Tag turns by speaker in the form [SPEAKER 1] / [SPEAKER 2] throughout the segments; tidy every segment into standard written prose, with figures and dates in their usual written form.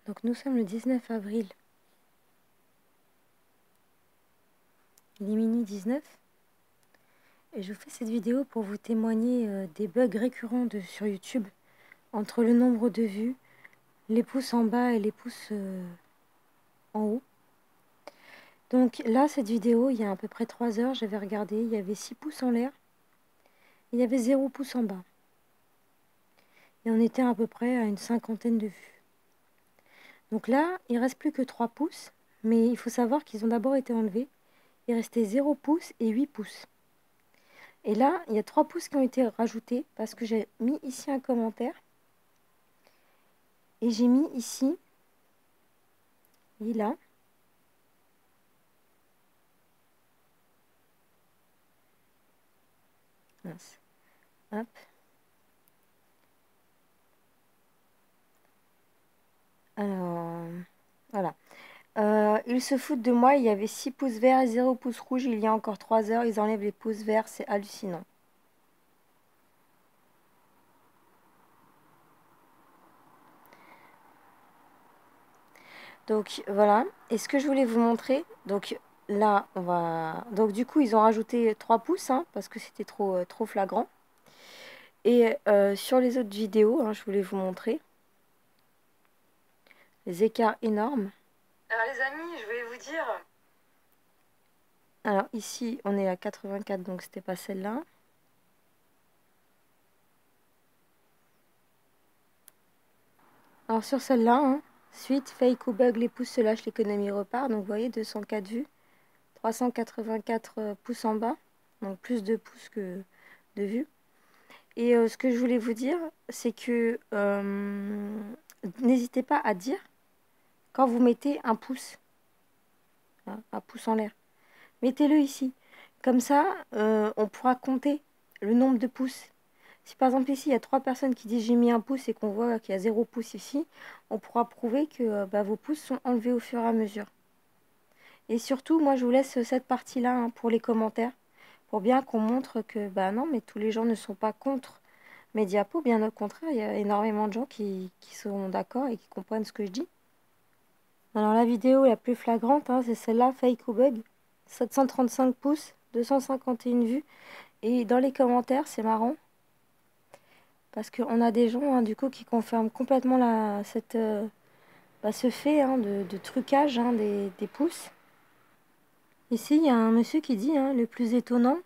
[SPEAKER 1] Donc nous sommes le 19 avril. Il est minuit 19. Et je vous fais cette vidéo pour vous témoigner des bugs récurrents sur YouTube. Entre le nombre de vues, les pouces en bas et les pouces en haut. Donc là, cette vidéo, il y a à peu près 3 heures, j'avais regardé, il y avait 6 pouces en l'air. Il y avait 0 pouce en bas. Et on était à peu près à une cinquantaine de vues. Donc là, il reste plus que 3 pouces. Mais il faut savoir qu'ils ont d'abord été enlevés. Il restait 0 pouces et 8 pouces. Et là, il y a 3 pouces qui ont été rajoutés parce que j'ai mis ici un commentaire. Et j'ai mis ici, là, mince, hop. Alors, voilà. Ils se foutent de moi, il y avait 6 pouces verts et 0 pouces rouge il y a encore 3 heures. Ils enlèvent les pouces verts, c'est hallucinant. Donc voilà, et ce que je voulais vous montrer, donc là on va... Donc du coup ils ont rajouté 3 pouces, hein, parce que c'était trop flagrant. Et sur les autres vidéos, hein, je voulais vous montrer les écarts énormes. Alors les amis, je voulais vous dire... Alors ici on est à 84, donc c'était pas celle-là. Alors sur celle-là, hein, suite, fake ou bug, les pouces se lâchent, l'économie repart. Donc vous voyez, 204 vues, 384 pouces en bas, donc plus de pouces que de vues. Et ce que je voulais vous dire, c'est que n'hésitez pas à dire quand vous mettez un pouce, hein, un pouce en l'air. Mettez-le ici. Comme ça, on pourra compter le nombre de pouces. Si par exemple ici, il y a 3 personnes qui disent j'ai mis un pouce et qu'on voit qu'il y a 0 pouce ici, on pourra prouver que vos pouces sont enlevés au fur et à mesure. Et surtout, moi je vous laisse cette partie-là, hein, pour les commentaires, pour bien qu'on montre que non, mais tous les gens ne sont pas contre mes diapos, bien au contraire, il y a énormément de gens qui sont d'accord et qui comprennent ce que je dis. Alors la vidéo la plus flagrante, hein, c'est celle-là, fake ou bug, 735 pouces, 251 vues, et dans les commentaires, c'est marrant, parce qu'on a des gens, hein, du coup, qui confirment complètement ce fait, hein, de trucage, hein, des pouces. Ici, il y a un monsieur qui dit, hein, le plus étonnant,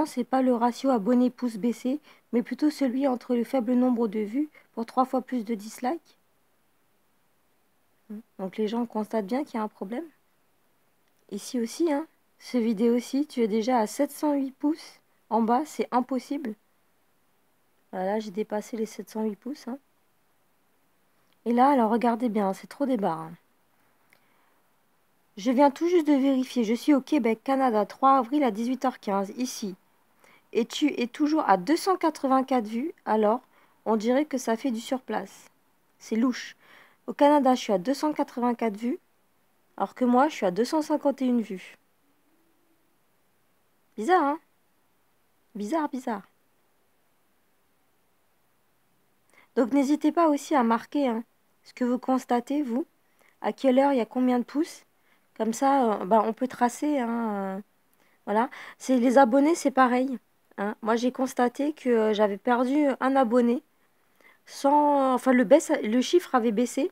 [SPEAKER 1] c'est pas le ratio abonné-pouce baissé, mais plutôt celui entre le faible nombre de vues pour 3 fois plus de dislikes. Donc les gens constatent bien qu'il y a un problème. Ici aussi, hein, ce vidéo aussi, tu es déjà à 708 pouces. En bas, c'est impossible. Voilà, j'ai dépassé les 708 pouces. Hein. Et là, alors regardez bien, c'est trop débarras. Hein. Je viens tout juste de vérifier. Je suis au Québec, Canada, 3 avril à 18h15, ici. Et tu es toujours à 284 vues, alors on dirait que ça fait du surplace. C'est louche. Au Canada, je suis à 284 vues, alors que moi, je suis à 251 vues. Bizarre, hein? Bizarre, bizarre. Donc n'hésitez pas aussi à marquer, hein, ce que vous constatez, vous, à quelle heure il y a combien de pouces. Comme ça, on peut tracer, hein, voilà. Les abonnés, c'est pareil. Hein. Moi, j'ai constaté que j'avais perdu un abonné. Enfin, le chiffre avait baissé.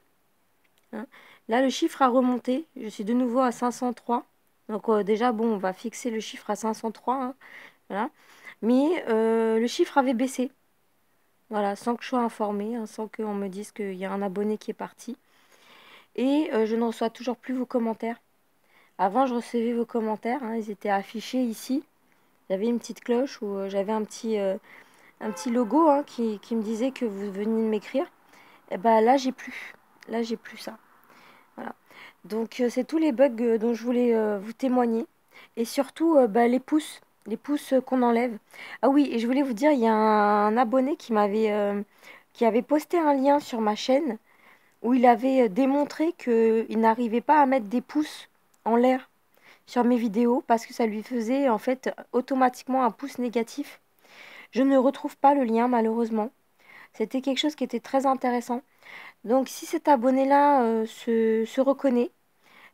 [SPEAKER 1] Hein. Là, le chiffre a remonté. Je suis de nouveau à 503. Donc déjà, bon, on va fixer le chiffre à 503. Hein. Voilà. Mais le chiffre avait baissé. Voilà, sans que je sois informée, hein, sans qu'on me dise qu'il y a un abonné qui est parti. Et je ne reçois toujours plus vos commentaires. Avant, je recevais vos commentaires. Hein, ils étaient affichés ici. J'avais une petite cloche où j'avais un petit logo, hein, qui me disait que vous veniez de m'écrire. Et là, j'ai plus. Là, j'ai plus ça. Voilà. Donc, c'est tous les bugs dont je voulais vous témoigner. Et surtout, les pouces. Les pouces qu'on enlève. Ah oui, et je voulais vous dire, il y a un abonné qui avait posté un lien sur ma chaîne où il avait démontré qu'il n'arrivait pas à mettre des pouces en l'air sur mes vidéos parce que ça lui faisait en fait automatiquement un pouce négatif. Je ne retrouve pas le lien, malheureusement. C'était quelque chose qui était très intéressant. Donc, si cet abonné-là se reconnaît,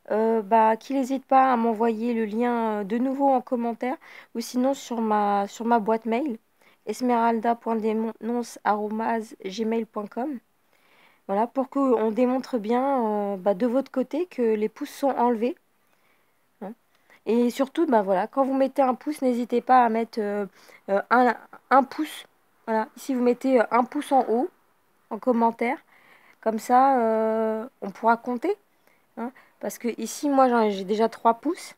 [SPEAKER 1] bah, qu'il n'hésite pas à m'envoyer le lien de nouveau en commentaire ou sinon sur ma boîte mail esmeralda.denonce@gmail.com. Voilà, pour qu'on démontre bien bah, de votre côté que les pouces sont enlevés, hein. Et surtout, bah, voilà, quand vous mettez un pouce, n'hésitez pas à mettre euh, un, un pouce. Voilà, ici vous mettez un pouce en haut en commentaire. Comme ça, on pourra compter, hein. Parce que ici, moi, j'ai déjà 3 pouces.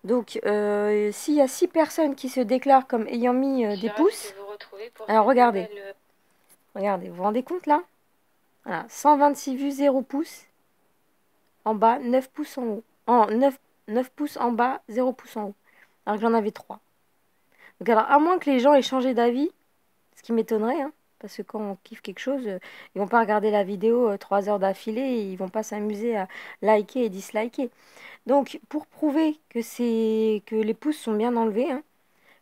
[SPEAKER 1] Donc, s'il y a 6 personnes qui se déclarent comme ayant mis des pouces, alors regardez, regardez, vous vous rendez compte là? Voilà, 126 vues, 0 pouces en bas, 9 pouces en haut. 9 pouces en bas, 0 pouces en haut. Alors que j'en avais 3. Donc, alors, à moins que les gens aient changé d'avis, ce qui m'étonnerait, hein, parce que quand on kiffe quelque chose, ils vont pas regarder la vidéo 3 heures d'affilée et ils vont pas s'amuser à liker et disliker. Donc, pour prouver que les pouces sont bien enlevés, hein,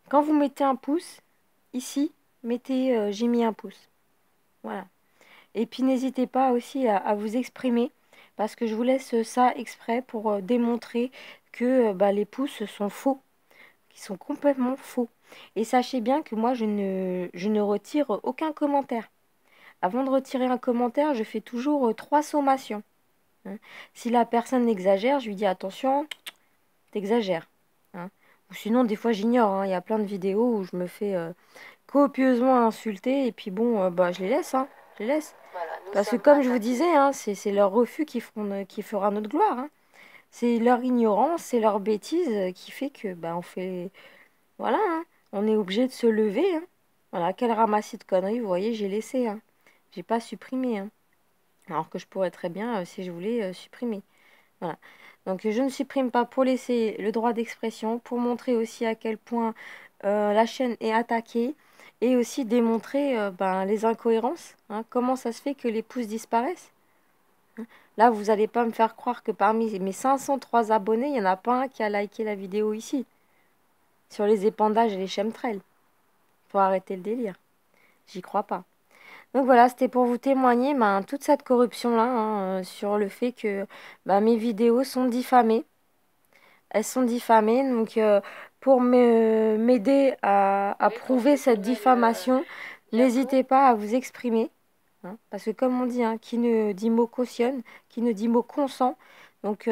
[SPEAKER 1] quand vous mettez un pouce, ici, mettez j'ai mis un pouce. Voilà. Et puis, n'hésitez pas aussi à vous exprimer, parce que je vous laisse ça exprès pour démontrer que bah, les pouces sont faux, qui sont complètement faux. Et sachez bien que moi, je ne retire aucun commentaire. Avant de retirer un commentaire, je fais toujours 3 sommations, hein. Si la personne exagère, je lui dis attention, t'exagères, hein. Ou sinon, des fois, j'ignore, hein. Il y a plein de vidéos où je me fais copieusement insulter et puis bon, bah, je les laisse, hein. Je les laisse.
[SPEAKER 2] Voilà, nous
[SPEAKER 1] Parce que
[SPEAKER 2] sommes
[SPEAKER 1] comme je vous
[SPEAKER 2] attaqués.
[SPEAKER 1] disais, hein, c'est leur refus qui fera notre gloire, hein. C'est leur ignorance, c'est leur bêtise qui fait que bah, on fait... Voilà, hein. On est obligé de se lever, hein. Voilà, quel ramassis de conneries, vous voyez, j'ai laissé, hein. J'ai pas supprimé, hein. Alors que je pourrais très bien, si je voulais, supprimer. Voilà. Donc je ne supprime pas pour laisser le droit d'expression, pour montrer aussi à quel point la chaîne est attaquée et aussi démontrer ben, les incohérences, hein. Comment ça se fait que les pouces disparaissent, hein. Là, vous n'allez pas me faire croire que parmi mes 503 abonnés, il n'y en a pas un qui a liké la vidéo ici, sur les épandages et les chemtrails. Faut arrêter le délire. J'y crois pas. Donc voilà, c'était pour vous témoigner ben, toute cette corruption-là, hein, sur le fait que ben, mes vidéos sont diffamées. Elles sont diffamées, donc pour m'aider à
[SPEAKER 2] Oui, pour
[SPEAKER 1] prouver
[SPEAKER 2] ceux qui
[SPEAKER 1] cette
[SPEAKER 2] veulent
[SPEAKER 1] diffamation,
[SPEAKER 2] bien vous.
[SPEAKER 1] n'hésitez pas à vous exprimer, hein, parce que comme on dit, hein, qui ne dit mot cautionne, qui ne dit mot consent. Donc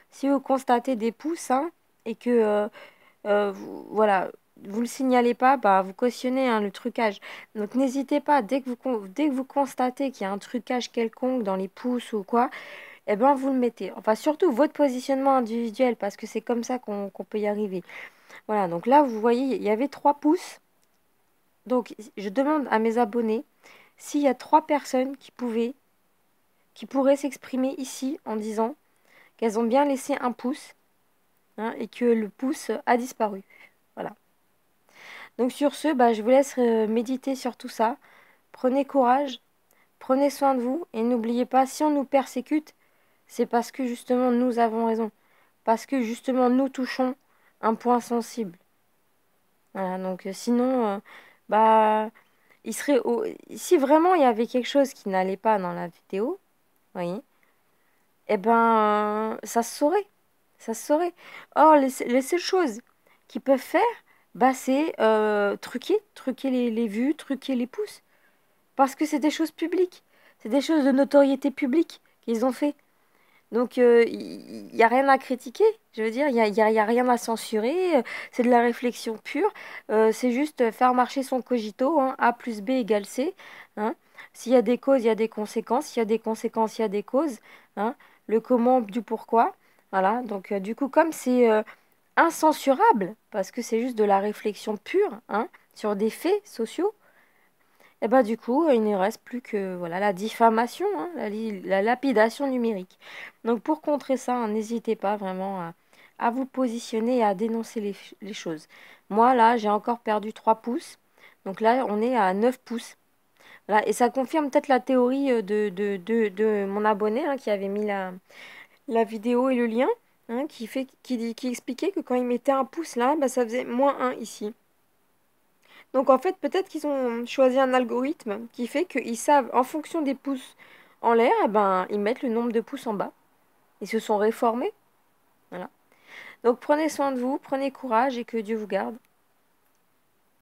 [SPEAKER 1] si vous constatez des pouces, hein, et que voilà, vous le signalez pas, bah, vous cautionnez, hein, le trucage. Donc n'hésitez pas, dès que vous constatez qu'il y a un trucage quelconque dans les pouces ou quoi, eh ben vous le mettez. Enfin, surtout votre positionnement individuel, parce que c'est comme ça qu'on peut y arriver. Voilà, donc là, vous voyez, il y avait 3 pouces. Donc, je demande à mes abonnés s'il y a 3 personnes qui pourraient s'exprimer ici en disant qu'elles ont bien laissé un pouce, hein, et que le pouce a disparu. Voilà. Donc sur ce, bah, je vous laisse méditer sur tout ça. Prenez courage, prenez soin de vous et n'oubliez pas, si on nous persécute, c'est parce que justement nous avons raison. Parce que justement nous touchons un point sensible. Voilà, donc sinon, bah, il serait si vraiment il y avait quelque chose qui n'allait pas dans la vidéo, voyez, eh ben, ça se saurait. Ça se saurait. Or, les seules choses qu'ils peuvent faire, bah, c'est truquer les vues, truquer les pouces. Parce que c'est des choses publiques. C'est des choses de notoriété publique qu'ils ont fait. Donc, il n'y a rien à critiquer. Je veux dire, y a rien à censurer. C'est de la réflexion pure. C'est juste faire marcher son cogito, hein. A plus B égale C, hein. S'il y a des causes, il y a des conséquences. S'il y a des conséquences, il y a des causes, hein. Le comment du pourquoi. Voilà. Donc, du coup, comme c'est incensurable, parce que c'est juste de la réflexion pure, hein, sur des faits sociaux, et bah du coup, il ne reste plus que voilà la diffamation, hein, la lapidation numérique. Donc pour contrer ça, hein, n'hésitez pas vraiment à vous positionner et à dénoncer les choses. Moi, là, j'ai encore perdu 3 pouces. Donc là, on est à 9 pouces. Voilà, et ça confirme peut-être la théorie de mon abonné, hein, qui avait mis la vidéo et le lien, hein, qui expliquait que quand il mettait un pouce là, bah, ça faisait -1 ici. Donc en fait, peut-être qu'ils ont choisi un algorithme qui fait qu'ils savent, en fonction des pouces en l'air, eh ben, ils mettent le nombre de pouces en bas. Ils se sont réformés. Voilà. Donc prenez soin de vous, prenez courage et que Dieu vous garde.